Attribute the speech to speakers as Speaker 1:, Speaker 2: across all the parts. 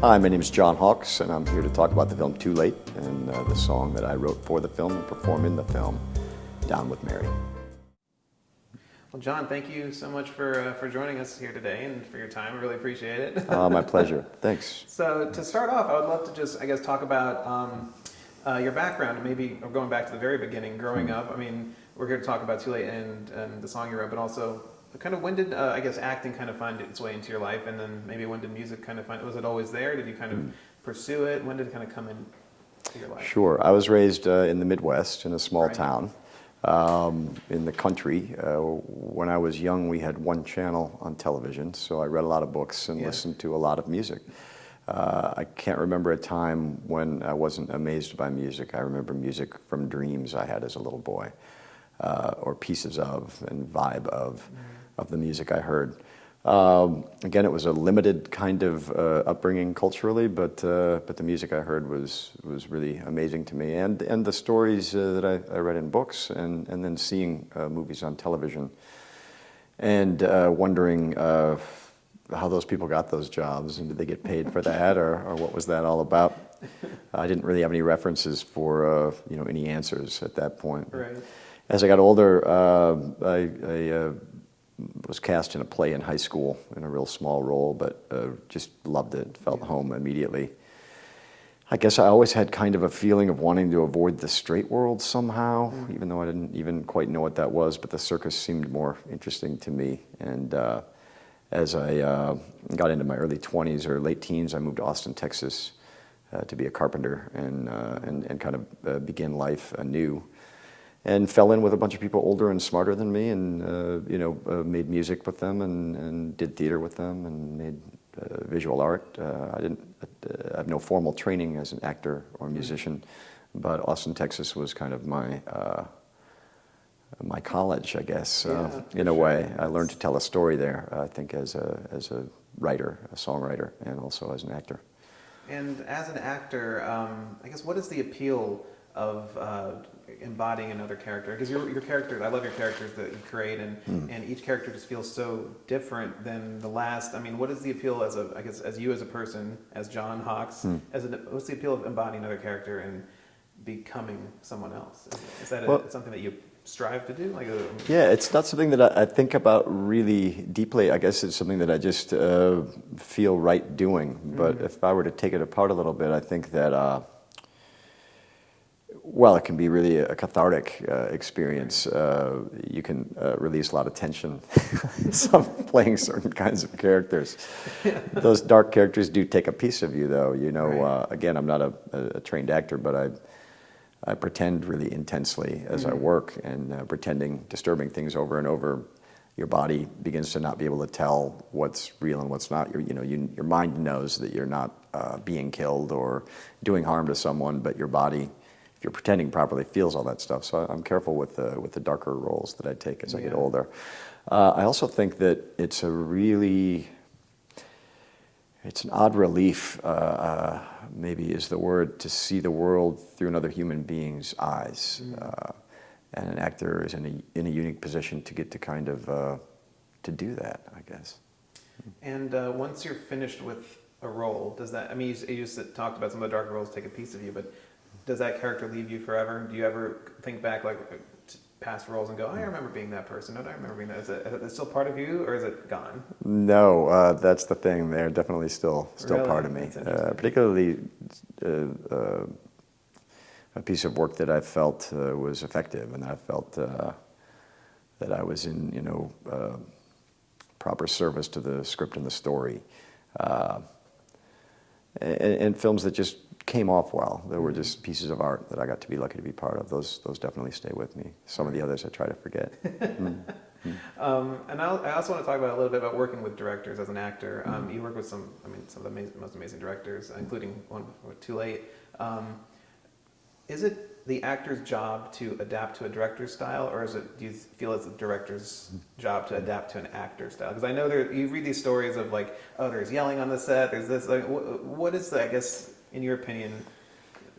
Speaker 1: Hi, my name is John Hawkes, and I'm here to talk about the film Too Late and the song that I wrote for the film and perform in the film, Down with Mary.
Speaker 2: Well, John, thank you so much for joining us here today and for your time. I really appreciate it.
Speaker 1: My pleasure. Thanks.
Speaker 2: So to start off, I would love to just, I guess, talk about your background, maybe going back to the very beginning, growing up. I mean, we're here to talk about Too Late and the song you wrote, but also kind of when did, I guess, acting kind of find its way into your life, and then maybe when did music kind of find, was it always there? Did you kind of pursue it? When did it kind of come into your life?
Speaker 1: Sure. I was raised in the Midwest in a small town in the country. When I was young, we had one channel on television, so I read a lot of books and listened to a lot of music. I can't remember a time when I wasn't amazed by music. I remember music from dreams I had as a little boy, or pieces of and vibe of the music I heard. Again, it was a limited kind of upbringing culturally, but the music I heard was really amazing to me, and the stories that I read in books, and then seeing movies on television, and wondering how those people got those jobs, and did they get paid for that, or what was that all about? I didn't really have any references for any answers at that point.
Speaker 2: Right.
Speaker 1: As I got older, I was cast in a play in high school in a real small role, but just loved it, felt home immediately. I guess I always had kind of a feeling of wanting to avoid the straight world somehow, even though I didn't even quite know what that was, but the circus seemed more interesting to me. And as I got into my early 20s or late teens, I moved to Austin, Texas to be a carpenter and kind of begin life anew. And fell in with a bunch of people older and smarter than me, and made music with them, and did theater with them, and made visual art. I have no formal training as an actor or musician, but Austin, Texas was kind of my college, I guess, in a way. I learned to tell a story there, I think, as a writer, a songwriter, and also as an actor.
Speaker 2: And as an actor, I guess, what is the appeal of embodying another character? Because your characters, I love your characters that you create, and each character just feels so different than the last. I mean, what is the appeal as you as a person, as John Hawkes, what's the appeal of embodying another character and becoming someone else? Is that something that you strive to do?
Speaker 1: Yeah, it's not something that I think about really deeply. I guess it's something that I just feel right doing. But if I were to take it apart a little bit, I think that it can be really a cathartic experience. You can release a lot of tension playing certain kinds of characters. Those dark characters do take a piece of you, though. Again, I'm not a trained actor, but I pretend really intensely as I work, and disturbing things over and over. Your body begins to not be able to tell what's real and what's not. Your mind knows that you're not being killed or doing harm to someone, but your body, if you're pretending properly, feels all that stuff. So I'm careful with the darker roles that I take as I get older. I also think that it's an odd relief, maybe is the word, to see the world through another human being's eyes. And an actor is in a unique position to get to kind of to do that, I guess.
Speaker 2: And once you're finished with a role, does that, I mean, you just talked about some of the darker roles take a piece of you, but does that character leave you forever? Do you ever think back to past roles and go, I remember being that person? No, I remember being that. Is it still part of you, or is it gone?
Speaker 1: No, that's the thing. They're definitely still
Speaker 2: Really?
Speaker 1: Part of me. Particularly a piece of work that I felt was effective, and I felt that I was in proper service to the script and the story, and films that just came off well. There were just pieces of art that I got to be lucky to be part of. Those definitely stay with me. Some of the others I try to forget.
Speaker 2: And I also want to talk about a little bit about working with directors as an actor. You work with some of the most amazing directors, including one with Too Late. Is it the actor's job to adapt to a director's style, or do you feel it's the director's job to adapt to an actor's style? Because I know you read these stories of there's yelling on the set, there's this. What is I guess, in your opinion,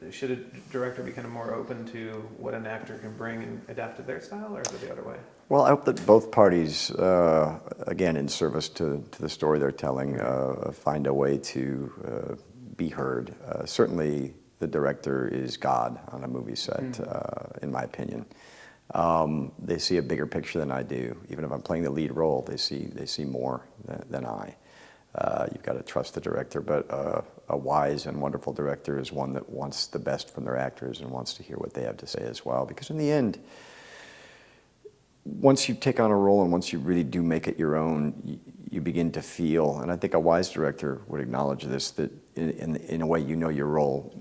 Speaker 2: should a director be kind of more open to what an actor can bring and adapt to their style, or is it the other way?
Speaker 1: Well, I hope that both parties, again, in service to the story they're telling, find a way to be heard. Certainly, the director is God on a movie set, in my opinion. They see a bigger picture than I do. Even if I'm playing the lead role, they see more than I. You've got to trust the director, but a wise and wonderful director is one that wants the best from their actors and wants to hear what they have to say as well. Because in the end, once you take on a role and once you really do make it your own, you begin to feel, and I think a wise director would acknowledge this, that in a way you know your role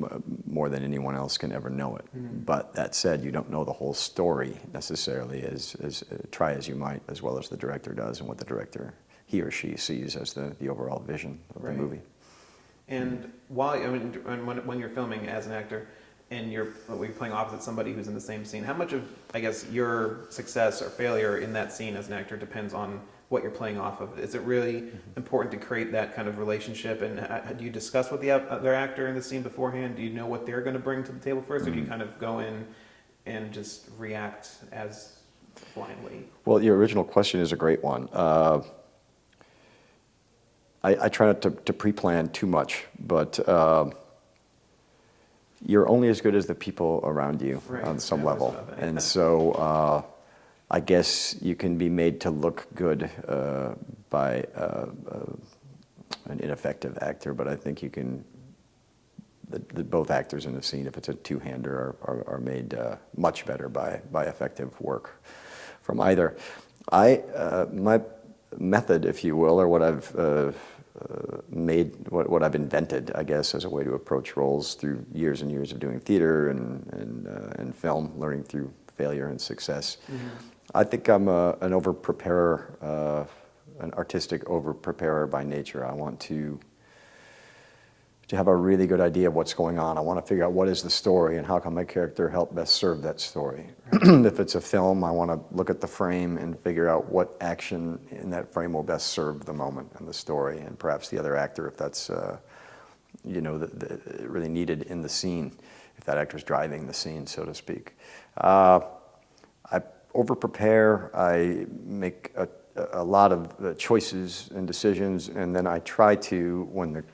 Speaker 1: more than anyone else can ever know it. But that said, you don't know the whole story necessarily, as try as you might, as well as the director does, and what the director, he or she, sees as the overall vision of the movie.
Speaker 2: And when you're filming as an actor, and you're playing opposite somebody who's in the same scene, how much of, I guess, your success or failure in that scene as an actor depends on what you're playing off of? Is it really important to create that kind of relationship? And do you discuss with the other actor in the scene beforehand? Do you know what they're going to bring to the table first, or do you kind of go in and just react as blindly?
Speaker 1: Well, your original question is a great one. I try not to pre-plan too much, but you're only as good as the people around you on some level. And so I guess you can be made to look good by an ineffective actor, but I think you can, both actors in the scene, if it's a two-hander, are made much better by effective work from either. My method, if you will, or what I've what I've invented, I guess, as a way to approach roles through years and years of doing theater and film, learning through failure and success. I think I'm an over-preparer, an artistic over-preparer by nature. I want to have a really good idea of what's going on. I want to figure out what is the story and how can my character help best serve that story. If it's a film, I want to look at the frame and figure out what action in that frame will best serve the moment and the story, and perhaps the other actor, if that's really needed in the scene, if that actor's driving the scene, so to speak. I over-prepare. I make a lot of choices and decisions, and then I try to, when the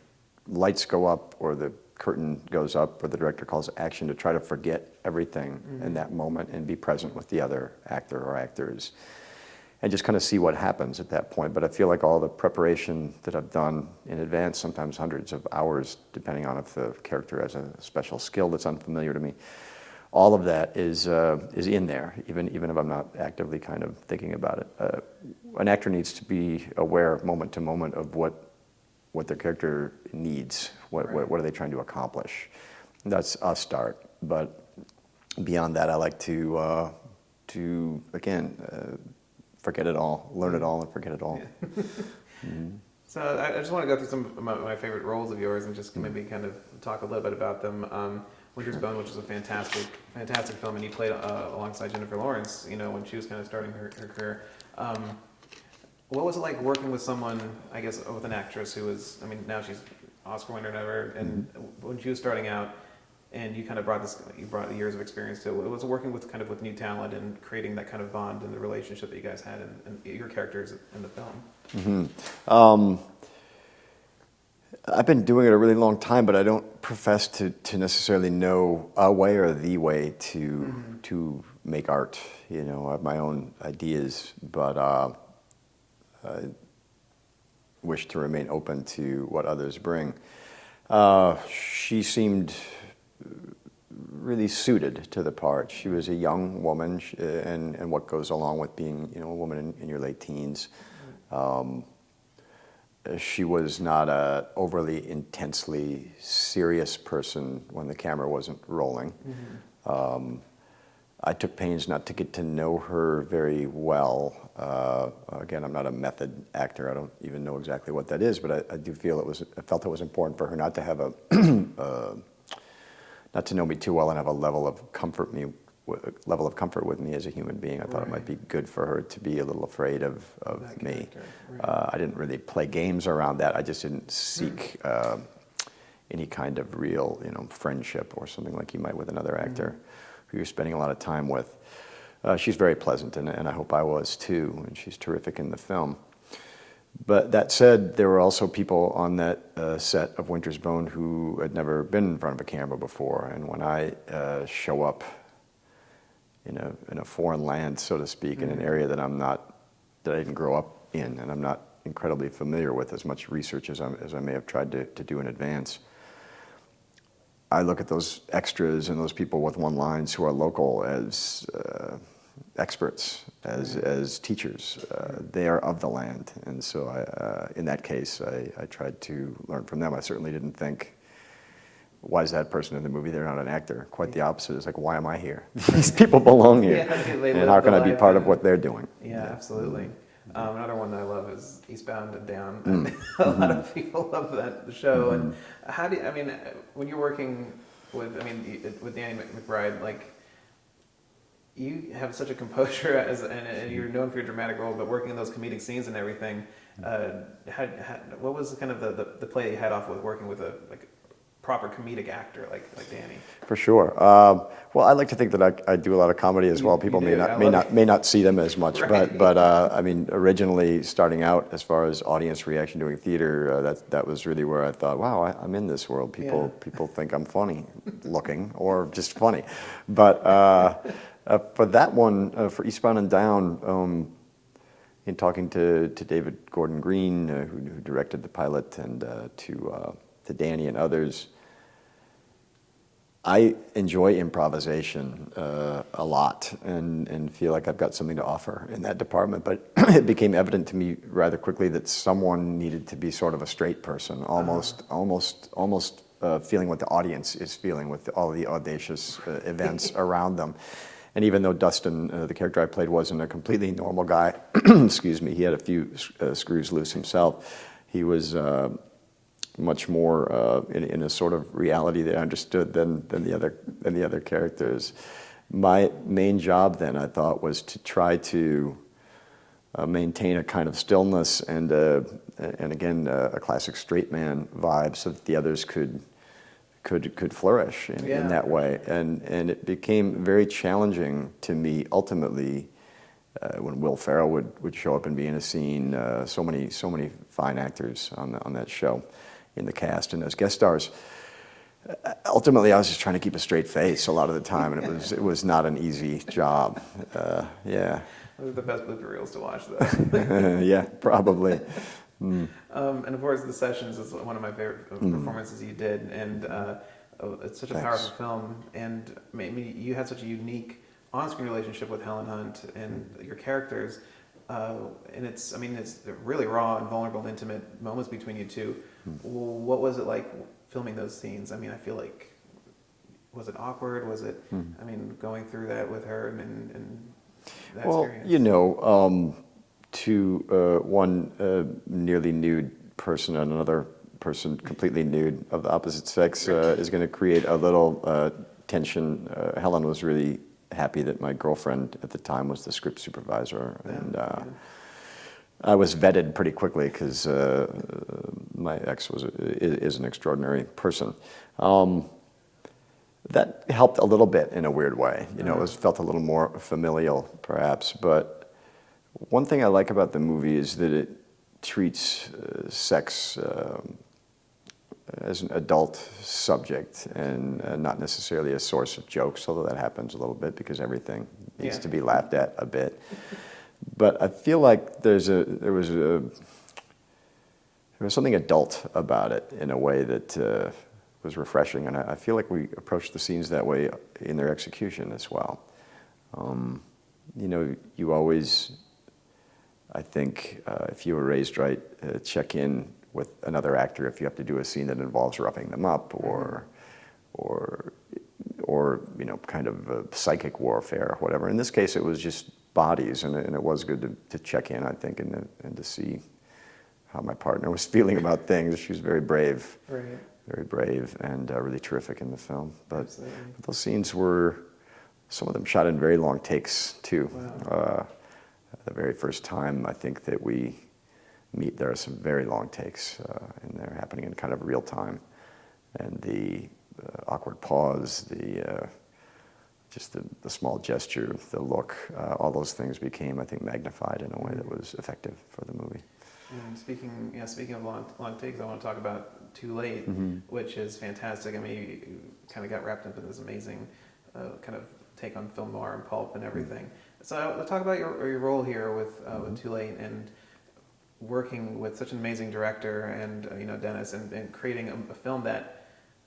Speaker 1: lights go up or the curtain goes up or the director calls action, to try to forget everything in that moment and be present with the other actor or actors and just kind of see what happens at that point. But I feel like all the preparation that I've done in advance, sometimes hundreds of hours, depending on if the character has a special skill that's unfamiliar to me, all of that is in there, even if I'm not actively kind of thinking about it. An actor needs to be aware moment to moment of what their character needs, what are they trying to accomplish. That's a start, but beyond that, I like to again, forget it all, learn it all, and forget it all.
Speaker 2: Yeah. So I just want to go through some of my favorite roles of yours and just maybe kind of talk a little bit about them. Winter's Bone, which was a fantastic film, and you played alongside Jennifer Lawrence, when she was kind of starting her career. What was it like working with someone, I guess, with an actress who was, now she's Oscar winner and ever, and when she was starting out, and you kind of brought years of experience to it. It was working with new talent and creating that kind of bond and the relationship that you guys had and your characters in the film.
Speaker 1: I've been doing it a really long time, but I don't profess to necessarily know a way or the way to make art. I have my own ideas, but I wish to remain open to what others bring. She seemed really suited to the part. She was a young woman, and what goes along with being a woman in your late teens. She was not an overly intensely serious person when the camera wasn't rolling. I took pains not to get to know her very well. Again, I'm not a method actor. I don't even know exactly what that is, but I do feel I felt it was important for her not to have not to know me too well and have a level of comfort with me as a human being. I thought it might be good for her to be a little afraid of me. I didn't really play games around that. I just didn't seek any kind of real, friendship or something like you might with another actor who you're spending a lot of time with. She's very pleasant, and I hope I was too, and she's terrific in the film. But that said, there were also people on that set of Winter's Bone who had never been in front of a camera before. And when I show up in a foreign land, so to speak, in an area that I didn't grow up in, and I'm not incredibly familiar with as much research as I may have tried to do in advance, I look at those extras and those people with one lines who are local as experts, as teachers. They are of the land, and so in that case, I tried to learn from them. I certainly didn't think, why is that person in the movie? They're not an actor. Quite the opposite. It's like, why am I here? These people belong here, and how can I be part of what they're doing?
Speaker 2: Yeah, absolutely. Another one that I love is Eastbound and Down. A lot of people love that show. And how do you, I mean, when you're working with Danny McBride, like, you have such a composure and you're known for your dramatic role, but working in those comedic scenes and everything, what was kind of the play that you had off with working with a proper comedic actor like Danny?
Speaker 1: For sure. Well, I like to think that I do a lot of comedy as well. People may not see them as much,
Speaker 2: right.
Speaker 1: but I mean, originally starting out as far as audience reaction doing theater, that was really where I thought, wow, I'm in this world. People think I'm funny looking or just funny, but for that one, for Eastbound and Down, in talking to David Gordon Green, who directed the pilot, and to Danny and others, I enjoy improvisation a lot and feel like I've got something to offer in that department. But it became evident to me rather quickly that someone needed to be sort of a straight person, almost feeling what the audience is feeling with all the audacious events around them. And even though Dustin, the character I played, wasn't a completely normal guy, excuse me, he had a few screws loose himself. He was much more in a sort of reality that I understood than the other characters. My main job then, I thought, was to try to maintain a kind of stillness and again a classic straight man vibe, so that the others could flourish in that way. And it became very challenging to me ultimately when Will Ferrell would show up and be in a scene. So many fine actors on that show in the cast and as guest stars. Ultimately, I was just trying to keep a straight face a lot of the time, and it was not an easy job. Yeah.
Speaker 2: Those are the best blooper reels to watch, though.
Speaker 1: Yeah, probably.
Speaker 2: And of course, The Sessions is one of my favorite performances you did, and it's such a powerful film. And maybe you had such a unique on-screen relationship with Helen Hunt and your characters, and it's really raw and vulnerable and intimate moments between you two. What was it like filming those scenes? I mean, I feel like, was it awkward? Was it? I mean, going through that with her and that experience. To one nearly nude person and another person completely nude of the opposite sex is going to create a little tension. Helen was really happy that my girlfriend at the time was the script supervisor, and I was vetted pretty quickly because my ex is an extraordinary person. That helped a little bit in a weird way. It felt a little more familial, perhaps, but one thing I like about the movie is that it treats sex as an adult subject and not necessarily a source of jokes, although that happens a little bit because everything needs to be laughed at a bit. But I feel like there was something adult about it in a way that was refreshing, and I feel like we approached the scenes that way in their execution as well. You always, I think, if you were raised right, check in with another actor if you have to do a scene that involves roughing them up or kind of psychic warfare or whatever. In this case, it was just bodies, and it was good to check in, I think, and to see how my partner was feeling about things. She was very brave, very brave, and really terrific in the film. But those scenes were, some of them shot in very long takes too. Wow. The very first time I think that we meet, there are some very long takes, and they're happening in kind of real time. And the awkward pause, just the small gesture, the look, all those things became, I think, magnified in a way that was effective for the movie. And speaking of long takes, I want to talk about Too Late, which is fantastic. I mean, you kind of got wrapped up in this amazing kind of take on film noir and pulp and everything. So let's talk about your role here with Too Late and working with such an amazing director and Dennis and creating a film that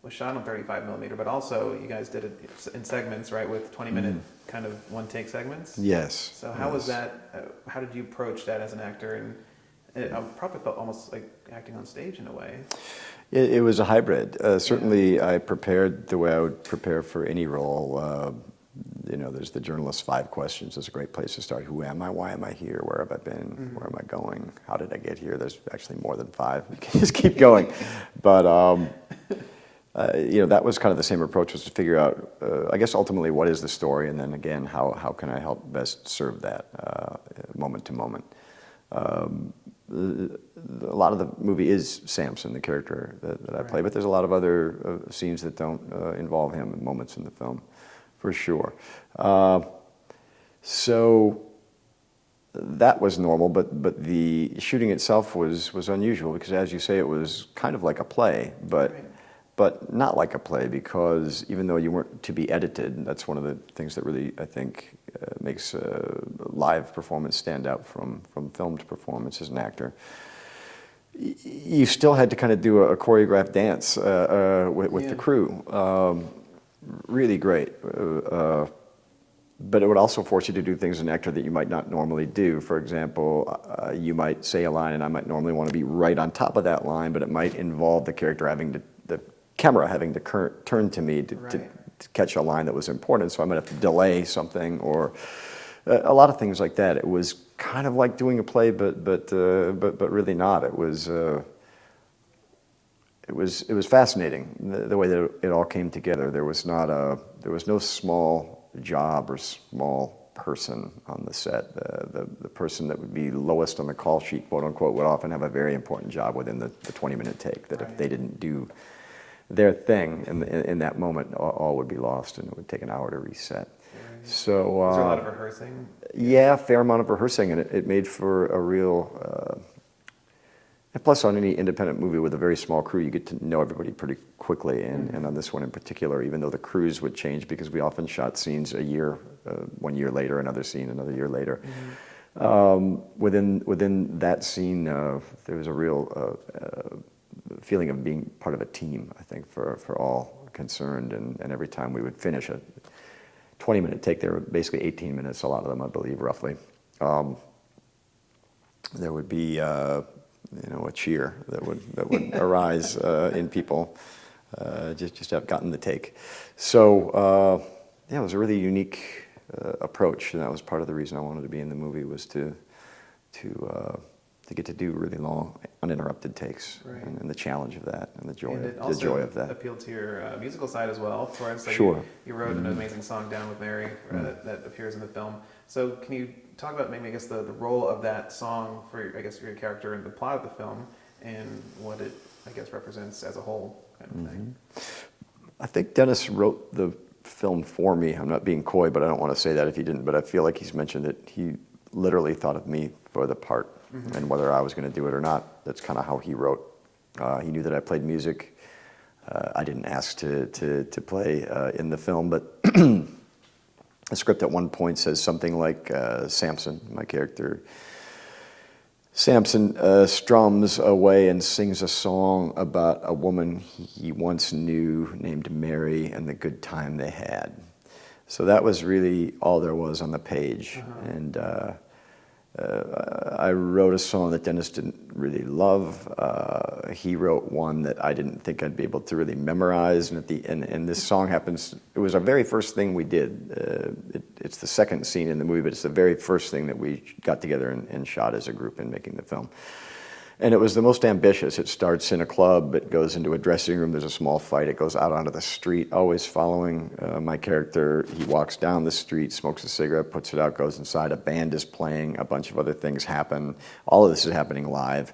Speaker 2: was shot on 35 millimeter, but also you guys did it in segments, right, with 20-minute kind of one-take segments.
Speaker 1: Yes.
Speaker 2: So how was that? How did you approach that as an actor? And it probably felt almost like acting on stage in a way.
Speaker 1: It was a hybrid. Certainly, I prepared the way I would prepare for any role. There's the journalist's 5 questions. It's a great place to start. Who am I? Why am I here? Where have I been? Where am I going? How did I get here? There's actually more than 5. You can just keep going. But that was kind of the same approach, was to figure out, I guess, ultimately, what is the story, and then again, how can I help best serve that moment to moment. A lot of the movie is Samson, the character that I play, but there's a lot of other scenes that don't involve him and moments in the film, for sure. So that was normal, but the shooting itself was unusual because, as you say, it was kind of like a play, but not like a play, because even though you weren't to be edited, that's one of the things that really, I think, makes a live performance stand out from filmed performance as an actor. You still had to kind of do a choreographed dance with the crew. Really great. But it would also force you to do things as an actor that you might not normally do. For example, you might say a line and I might normally want to be right on top of that line, but it might involve the character the camera having to turn to me to catch a line that was important, so I might have to delay something, or a lot of things like that. It was kind of like doing a play, but really not. It was fascinating the way that it all came together. There was no small job or small person on the set. The person that would be lowest on the call sheet, quote unquote, would often have a very important job within the 20-minute take. That if they didn't do their thing in that moment, all would be lost, and it would take an hour to reset. So
Speaker 2: was there a lot of rehearsing?
Speaker 1: Yeah, a fair amount of rehearsing, and it made for a real. And plus, on any independent movie with a very small crew, you get to know everybody pretty quickly. And on this one in particular, even though the crews would change, because we often shot scenes a year, 1 year later, another scene, another year later. Within that scene, there was a real feeling of being part of a team, I think, for all concerned. And every time we would finish a 20-minute take, there were basically 18 minutes, a lot of them, I believe, roughly. There would be a cheer that would arise in people just to have gotten the take. So it was a really unique approach, and that was part of the reason I wanted to be in the movie, was to get to do really long, uninterrupted takes, and the challenge of that, and the joy of that.
Speaker 2: Also appealed to your musical side as well. For instance,
Speaker 1: sure.
Speaker 2: You wrote an amazing song, "Down with Mary," that appears in the film. So can you talk about maybe, I guess, the role of that song for your character in the plot of the film, and what it, I guess, represents as a whole, kind of thing?
Speaker 1: I think Dennis wrote the film for me. I'm not being coy, but I don't want to say that if he didn't. But I feel like he's mentioned that he literally thought of me for the part. And whether I was going to do it or not, that's kind of how he wrote. He knew that I played music. I didn't ask to play in the film, but the script at one point says something like Samson, my character. Samson strums away and sings a song about a woman he once knew named Mary and the good time they had. So that was really all there was on the page. And I wrote a song that Dennis didn't really love. He wrote one that I didn't think I'd be able to really memorize. And this song happens, it was our very first thing we did. It's the second scene in the movie, but it's the very first thing that we got together and shot as a group in making the film. And it was the most ambitious. It starts in a club, it goes into a dressing room, there's a small fight, it goes out onto the street, always following my character. He walks down the street, smokes a cigarette, puts it out, goes inside, a band is playing, a bunch of other things happen. All of this is happening live.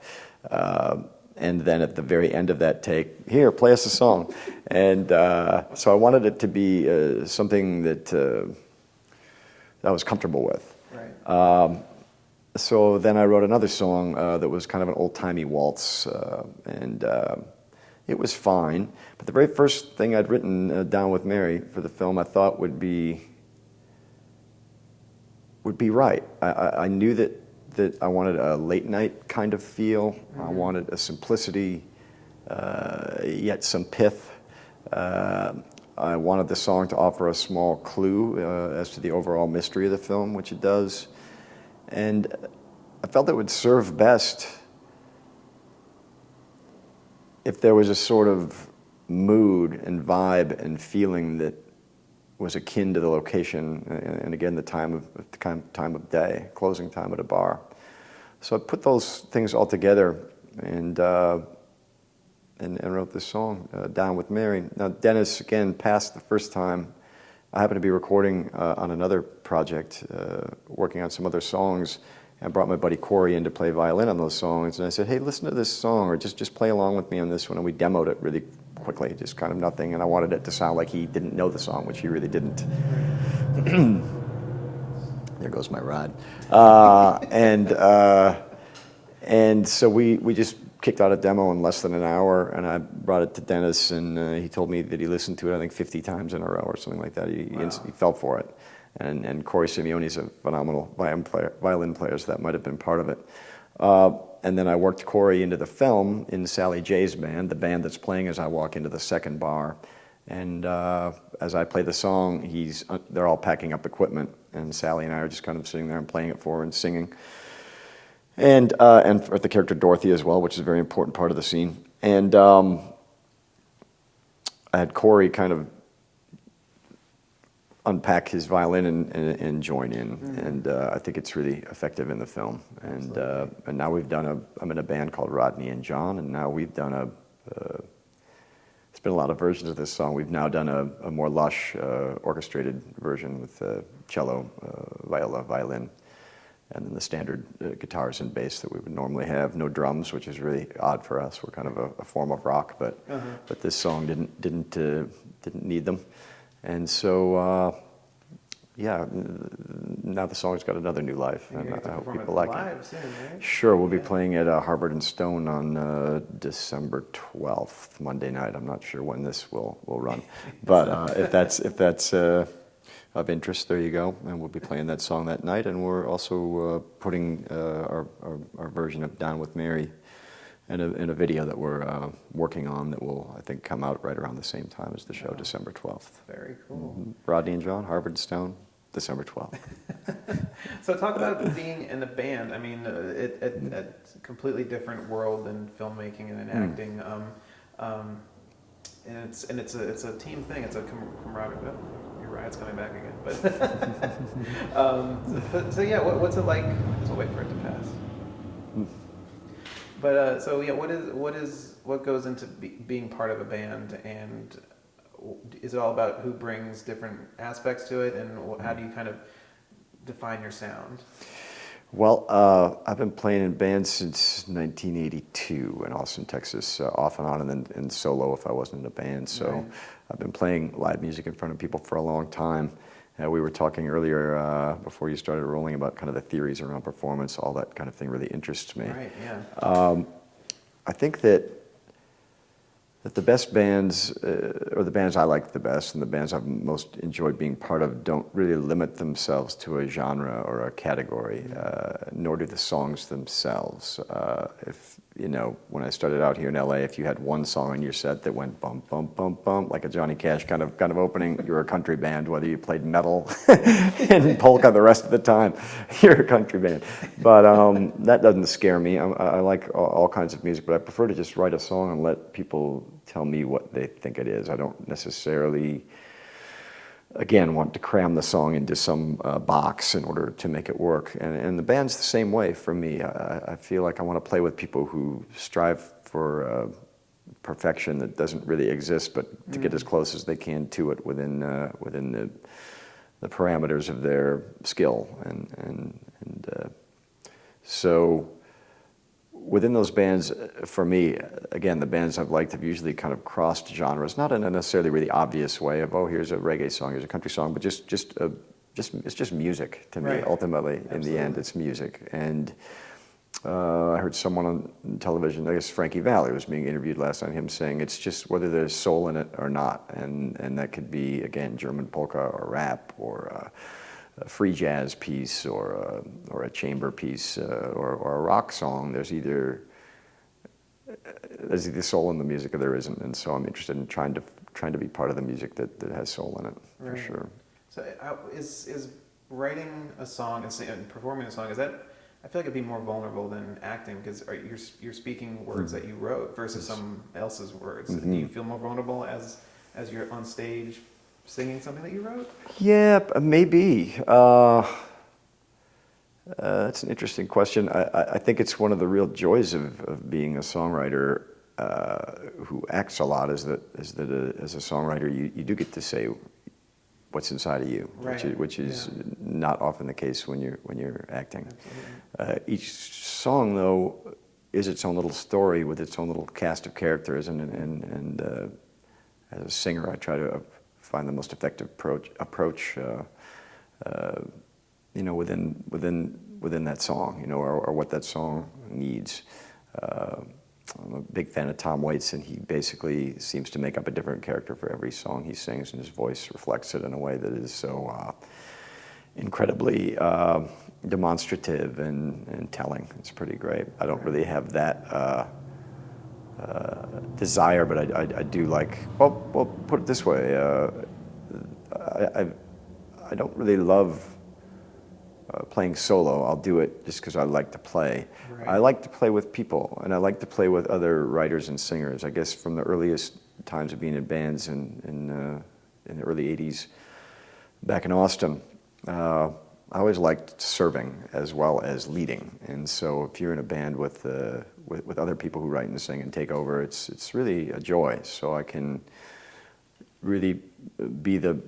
Speaker 1: And then at the very end of that take, here, play us a song. And so I wanted it to be something that I was comfortable with.
Speaker 2: Right.
Speaker 1: So then I wrote another song that was kind of an old-timey waltz, and it was fine. But the very first thing I'd written, Down with Mary, for the film, I thought would be right. I knew that I wanted a late night kind of feel. I wanted a simplicity, yet some pith. I wanted the song to offer a small clue as to the overall mystery of the film, which it does. And I felt it would serve best if there was a sort of mood and vibe and feeling that was akin to the location and again the time of day, closing time at a bar. So I put those things all together and wrote this song, Down with Mary. Now Dennis again passed the first time. I happened to be recording on another project, working on some other songs. I brought my buddy Corey in to play violin on those songs, and I said, hey, listen to this song, or just play along with me on this one, and we demoed it really quickly, just kind of nothing, and I wanted it to sound like he didn't know the song, which he really didn't. There goes my rod. And so we just kicked out a demo in less than an hour, and I brought it to Dennis, and he told me that he listened to it, I think, 50 times in a row or something like that. He fell for it. And Corey Simeone's a phenomenal violin player, so that might have been part of it. And then I worked Corey into the film in Sally J's band, the band that's playing as I walk into the second bar. And as I play the song, they're all packing up equipment, and Sally and I are just kind of sitting there and playing it for her and singing. And for the character Dorothy as well, which is a very important part of the scene. And I had Corey kind of unpack his violin and join in, and I think it's really effective in the film. And now I'm in a band called Rodney John, and now we've done it's been a lot of versions of this song. We've now done a more lush orchestrated version with cello, viola, violin, and then the standard guitars and bass that we would normally have. No drums, which is really odd for us. We're kind of a form of rock, but this song didn't need them. And so, yeah, now the song's got another new life, and I hope people like it.
Speaker 2: Soon, right?
Speaker 1: Sure, we'll be playing at Harvard and Stone on December 12th, Monday night. I'm not sure when this will run, but if that's of interest, there you go. And we'll be playing that song that night, and we're also putting our version of Down with Mary in a video that we're working on that will, I think, come out right around the same time as the show, December 12th.
Speaker 2: Very cool.
Speaker 1: Rodney and John, Harvard Stone, December 12th.
Speaker 2: So talk about being in a band. I mean, a completely different world than filmmaking and acting. And it's a team thing. It's a camaraderie. Your ride's coming back again. But so yeah, what's it like? We'll wait for it to pass. But so yeah, what goes into being part of a band, and is it all about who brings different aspects to it, and how do you kind of define your sound?
Speaker 1: Well, I've been playing in bands since 1982 in Austin, Texas, off and on, and then in solo if I wasn't in a band. So right. I've been playing live music in front of people for a long time. We were talking earlier before you started rolling about kind of the theories around performance. All that kind of thing really interests me.
Speaker 2: Right, yeah.
Speaker 1: I think that the best bands, or the bands I like the best, and the bands I've most enjoyed being part of, don't really limit themselves to a genre or a category, nor do the songs themselves. When I started out here in LA, if you had one song in your set that went bump, bump, bump, bump, like a Johnny Cash kind of opening, you're a country band. Whether you played metal and polka the rest of the time, you're a country band. But that doesn't scare me. I like all kinds of music, but I prefer to just write a song and let people tell me what they think it is. I don't necessarily, again, want to cram the song into some box in order to make it work. And the band's the same way for me. I feel like I want to play with people who strive for perfection that doesn't really exist, but to get as close as they can to it within the parameters of their skill. So within those bands, for me, again, the bands I've liked have usually kind of crossed genres, not in a necessarily really obvious way of, oh, here's a reggae song, here's a country song, but just it's just music to me.
Speaker 2: Right.
Speaker 1: Ultimately, in
Speaker 2: Absolutely.
Speaker 1: the end, it's music. And I heard someone on television, I guess Frankie Valli was being interviewed last night, him saying it's just whether there's soul in it or not. And that could be, again, German polka or rap or a free jazz piece or a chamber piece or a rock song. There's either soul in the music or there isn't. And so I'm interested in trying to be part of the music that has soul in it, for sure.
Speaker 2: So is writing a song and performing a song, is that, I feel like it'd be more vulnerable than acting, because you're speaking words that you wrote versus someone else's words. Do you feel more vulnerable as you're on stage singing something that you wrote?
Speaker 1: Yeah, maybe. That's an interesting question. I think it's one of the real joys of being a songwriter who acts a lot, is that as a songwriter you do get to say what's inside of you,
Speaker 2: right.
Speaker 1: which is not often the case when you're acting.
Speaker 2: Absolutely.
Speaker 1: Each song, though, is its own little story with its own little cast of characters, and as a singer, I try to find the most effective approach within that song, or what that song needs. I'm a big fan of Tom Waits, and he basically seems to make up a different character for every song he sings, and his voice reflects it in a way that is so incredibly demonstrative and telling. It's pretty great. I don't really have that desire, but I do like, well, put it this way, I don't really love playing solo. I'll do it just because I like to play.
Speaker 2: Right.
Speaker 1: I like to play with people, and I like to play with other writers and singers. I guess from the earliest times of being in bands in the early 80s back in Austin, I always liked serving as well as leading. And so if you're in a band with other people who write and sing and take over, it's really a joy. So I can really be the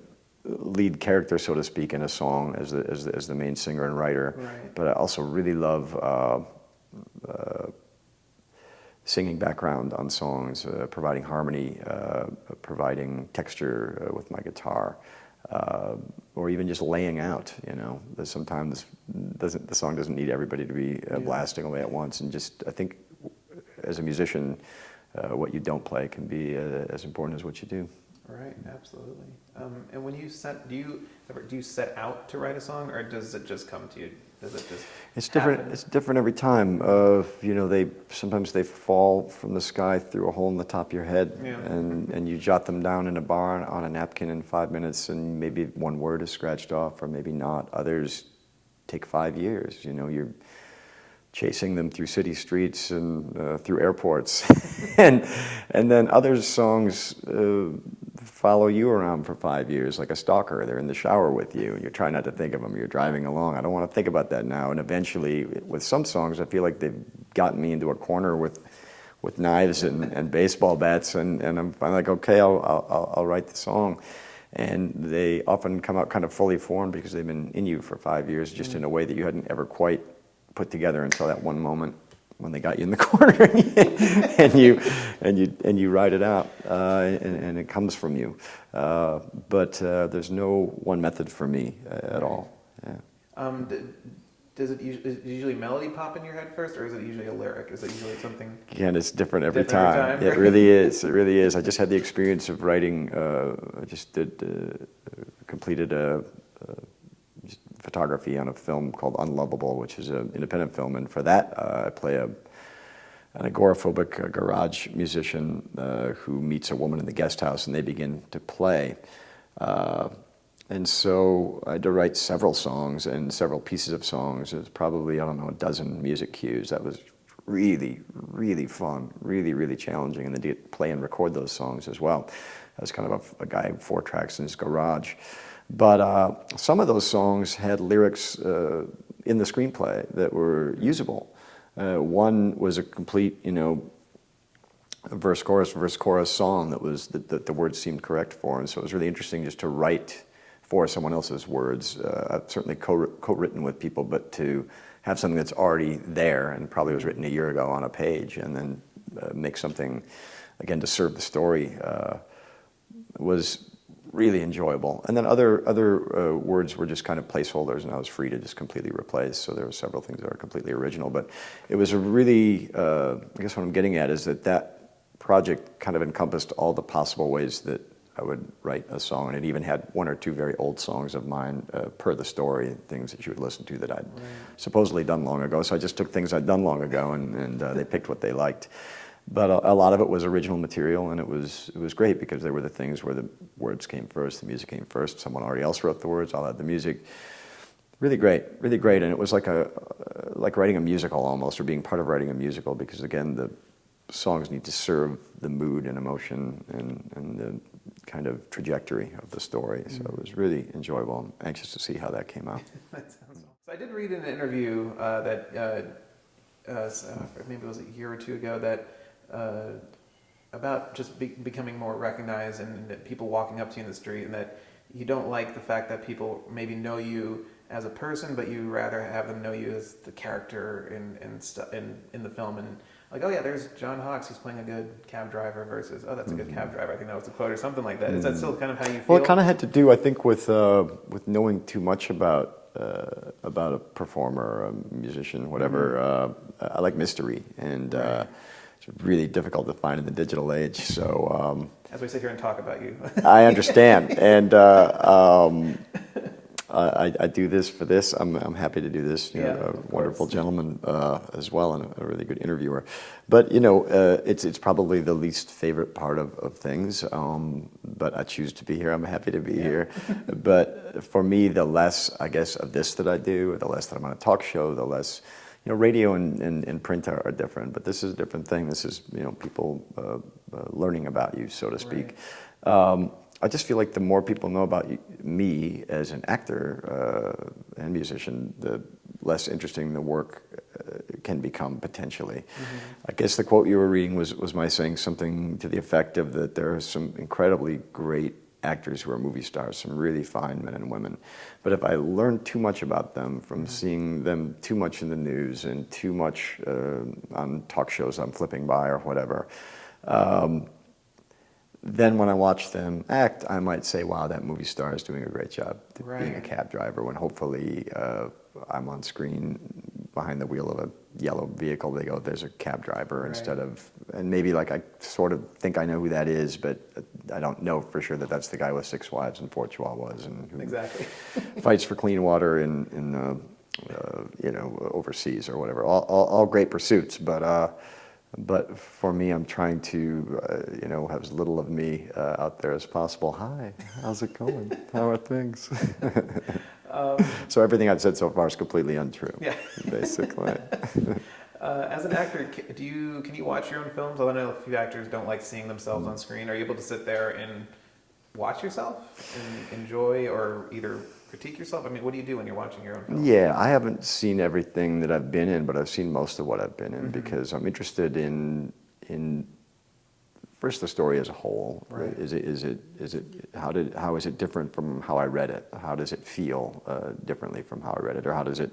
Speaker 1: lead character, so to speak, in a song as the main singer and writer.
Speaker 2: Right.
Speaker 1: But I also really love singing background on songs, providing harmony, providing texture with my guitar, or even just laying out. That sometimes the song doesn't need everybody to be blasting away at once. And just, I think, as a musician, what you don't play can be as important as what you do.
Speaker 2: Right, absolutely. And when you do you set out to write a song, or does it just come to you? Does it just
Speaker 1: It's different.
Speaker 2: happen?
Speaker 1: It's different every time. Sometimes they fall from the sky through a hole in the top of your head,
Speaker 2: Yeah.
Speaker 1: and you jot them down in a bar on a napkin in 5 minutes, and maybe one word is scratched off, or maybe not. Others take 5 years. You're chasing them through city streets and through airports, and then other songs follow you around for 5 years like a stalker. They're in the shower with you, and you're trying not to think of them. You're driving along. I don't want to think about that now. And eventually, with some songs, I feel like they've gotten me into a corner with knives and baseball bats, and I'm like, okay, I'll write the song. And they often come out kind of fully formed because they've been in you for 5 years, just in a way that you hadn't ever quite put together until that one moment when they got you in the corner, and you write it out, and it comes from you. But there's no one method for me at all. Yeah.
Speaker 2: Does it usually melody pop in your head first, or is it usually a lyric? Is it usually something?
Speaker 1: Again, it's different every
Speaker 2: Different
Speaker 1: time.
Speaker 2: every time?
Speaker 1: It really is. It really is. I just had the experience of writing. I just completed a photography on a film called Unlovable, which is an independent film, and for that I play an agoraphobic garage musician who meets a woman in the guest house, and they begin to play. And so I had to write several songs and several pieces of songs. It was probably, I don't know, a dozen music cues. That was really, really fun, really, really challenging, and then to get play and record those songs as well. I was kind of a guy, 4 tracks in his garage. But some of those songs had lyrics in the screenplay that were usable. One was a complete, verse chorus song that the words seemed correct for, and so it was really interesting just to write for someone else's words. I've certainly co-written with people, but to have something that's already there and probably was written a year ago on a page, and then make something again to serve the story was really enjoyable. And then other words were just kind of placeholders, and I was free to just completely replace. So there were several things that are completely original. But it was a really, I guess what I'm getting at is that project kind of encompassed all the possible ways that I would write a song, and it even had one or two very old songs of mine, per the story, things that you would listen to that I'd supposedly done long ago. So I just took things I'd done long ago, and they picked what they liked. But a lot of it was original material, and it was great because there were the things where the words came first, the music came first. Someone already else wrote the words, I'll add the music. Really great, and it was like writing a musical almost, or being part of writing a musical, because again, the songs need to serve the mood and emotion and the kind of trajectory of the story. So it was really enjoyable. I'm anxious to see how that came out.
Speaker 2: That sounds awesome. So I did read in an interview maybe it was a year or two ago, that about just becoming more recognized, and that people walking up to you in the street, and that you don't like the fact that people maybe know you as a person, but you rather have them know you as the character in the film. And like, oh yeah, there's John Hawkes, he's playing a good cab driver, versus, oh, that's a good cab driver. I think that was a quote or something like that. Is that still kind of how you feel?
Speaker 1: Well, it kind of had to do, I think, with knowing too much about a performer, a musician, whatever. I like mystery, and it's really difficult to find in the digital age. So
Speaker 2: as we sit here and talk about you,
Speaker 1: I understand, and I do this for this. I'm happy to do this. You know, a wonderful gentleman as well, and a really good interviewer. But you know, it's probably the least favorite part of things. But I choose to be here. I'm happy to be here. But for me, the less, I guess, of this that I do, the less that I'm on a talk show, the less. You know, radio and print are different, but this is a different thing. This is, you know, people learning about you, so to speak. I just feel like the more people know about me as an actor and musician, the less interesting the work can become potentially. I guess the quote you were reading was my saying something to the effect of that there are some incredibly great actors who are movie stars, some really fine men and women. But if I learn too much about them from seeing them too much in the news and too much on talk shows I'm flipping by or whatever, then when I watch them act, I might say, wow, that movie star is doing a great job being a cab driver, when hopefully I'm on screen behind the wheel of a yellow vehicle. They go, there's a cab driver, instead of, and maybe like I sort of think I know who that is, but I don't know for sure that that's the guy with 6 wives and 4 chihuahuas, and who fights for clean water in you know, overseas or whatever. All great pursuits, but for me, I'm trying to, you know, have as little of me out there as possible. Hi, how's it going? How are things? So everything I've said so far is completely untrue, basically.
Speaker 2: As an actor, can you watch your own films? I know a few actors don't like seeing themselves on screen. Are you able to sit there and watch yourself and enjoy, or either critique yourself? I mean, what do you do when you're watching your own film? Yeah,
Speaker 1: I haven't seen everything that I've been in, but I've seen most of what I've been in, because I'm interested in first the story as a whole. How is it different from how I read it? How does it feel differently from how I read it, or how does it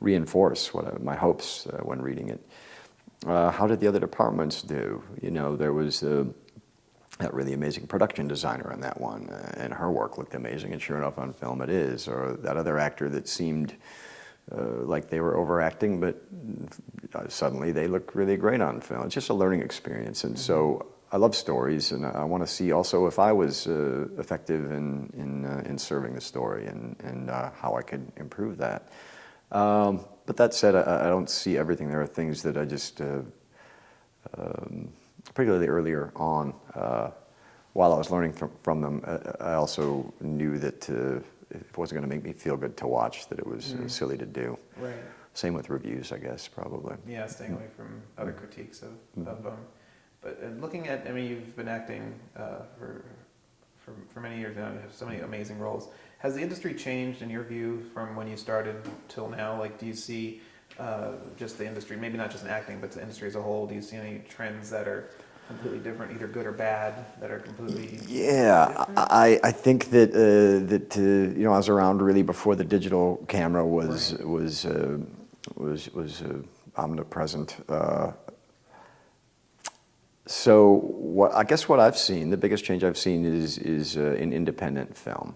Speaker 1: reinforce my hopes when reading it? How did the other departments do? You know, there was that really amazing production designer in that one, and her work looked amazing, and sure enough on film it is. Or that other actor that seemed like they were overacting, but suddenly they look really great on film. It's just a learning experience, and so I love stories, and I want to see also if I was effective in serving the story, and how I could improve that. But that said, I don't see everything. There are things that I just particularly earlier on, while I was learning from them, I also knew that if it wasn't going to make me feel good to watch, that it was silly to do.
Speaker 2: Right.
Speaker 1: Same with reviews, I guess, probably.
Speaker 2: Yeah, staying away from other critiques of but looking at, I mean, you've been acting for many years now, and have so many amazing roles. Has the industry changed in your view from when you started till now? Like, do you see just the industry, maybe not just in acting, but the industry as a whole, do you see any trends that are completely different, either good or bad, that are completely different?
Speaker 1: I think that you know, I was around really before the digital camera was omnipresent. So I guess what I've seen, the biggest change I've seen is in independent film.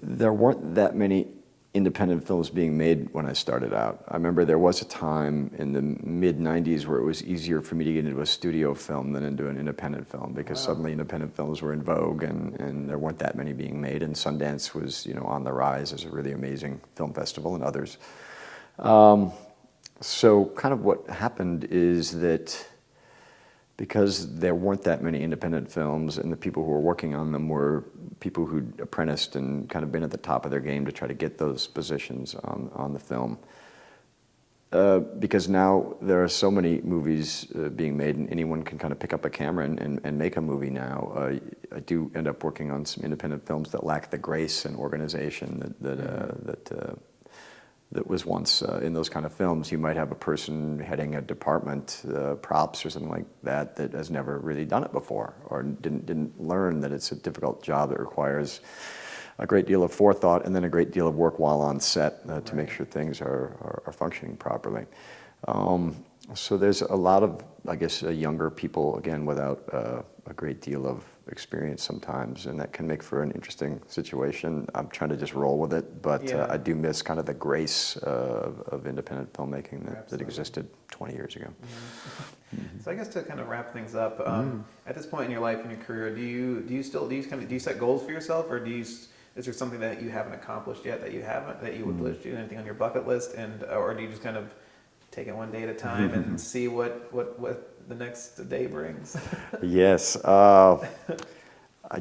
Speaker 1: There weren't that many independent films being made when I started out. I remember there was a time in the mid-90s where it was easier for me to get into a studio film than into an independent film, because suddenly independent films were in vogue, and there weren't that many being made, and Sundance was, on the rise as a really amazing film festival, and others. So kind of what happened is that because there weren't that many independent films, and the people who were working on them were people who'd apprenticed and kind of been at the top of their game to try to get those positions on the film. Because now there are so many movies being made, and anyone can kind of pick up a camera and make a movie now. I do end up working on some independent films that lack the grace and organization that was once in those kind of films. You might have a person heading a department, props or something like that, that has never really done it before, or didn't learn that it's a difficult job that requires a great deal of forethought and then a great deal of work while on set to make sure things are functioning properly. So there's a lot of, I guess, younger people, again, without a great deal of experience sometimes, and that can make for an interesting situation. I'm trying to just roll with it, but I do miss kind of the grace of independent filmmaking that existed 20 years ago.
Speaker 2: So I guess to kind of wrap things up, at this point in your life and your career, do you set goals for yourself, or is there something that you haven't accomplished yet that you would wish to do, anything on your bucket list, or do you just kind of take it one day at a time and see what the next day brings?
Speaker 1: Yes. I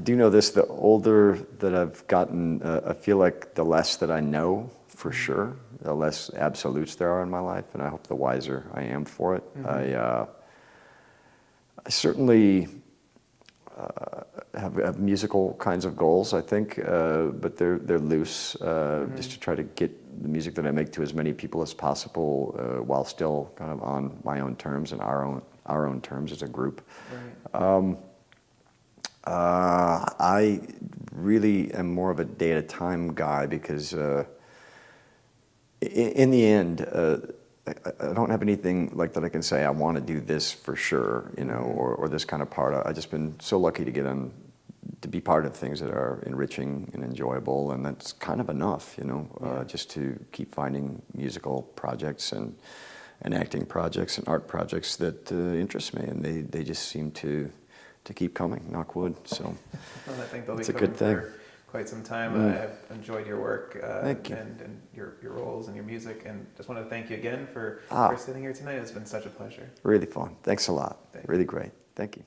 Speaker 1: do know this, the older that I've gotten, I feel like the less that I know for sure, the less absolutes there are in my life, and I hope the wiser I am for it. I certainly have musical kinds of goals, I think, but they're loose, just to try to get the music that I make to as many people as possible, while still kind of on my own terms and our own terms as a group. Right. I really am more of a day at a time guy, because in the end, I don't have anything like that I can say I want to do this for sure, or this kind of part. I've just been so lucky to get to be part of things that are enriching and enjoyable, and that's kind of enough, just to keep finding musical projects and acting projects and art projects that interest me, and they just seem to keep coming, knock wood. So
Speaker 2: well, I think they'll
Speaker 1: it's
Speaker 2: be
Speaker 1: a good thing.
Speaker 2: For quite some time. I've enjoyed your work
Speaker 1: Thank you.
Speaker 2: and your roles and your music, and just want to thank you again for sitting here tonight. It's been such a pleasure.
Speaker 1: Really fun. Thanks a lot.
Speaker 2: Thank
Speaker 1: really great. Thank you.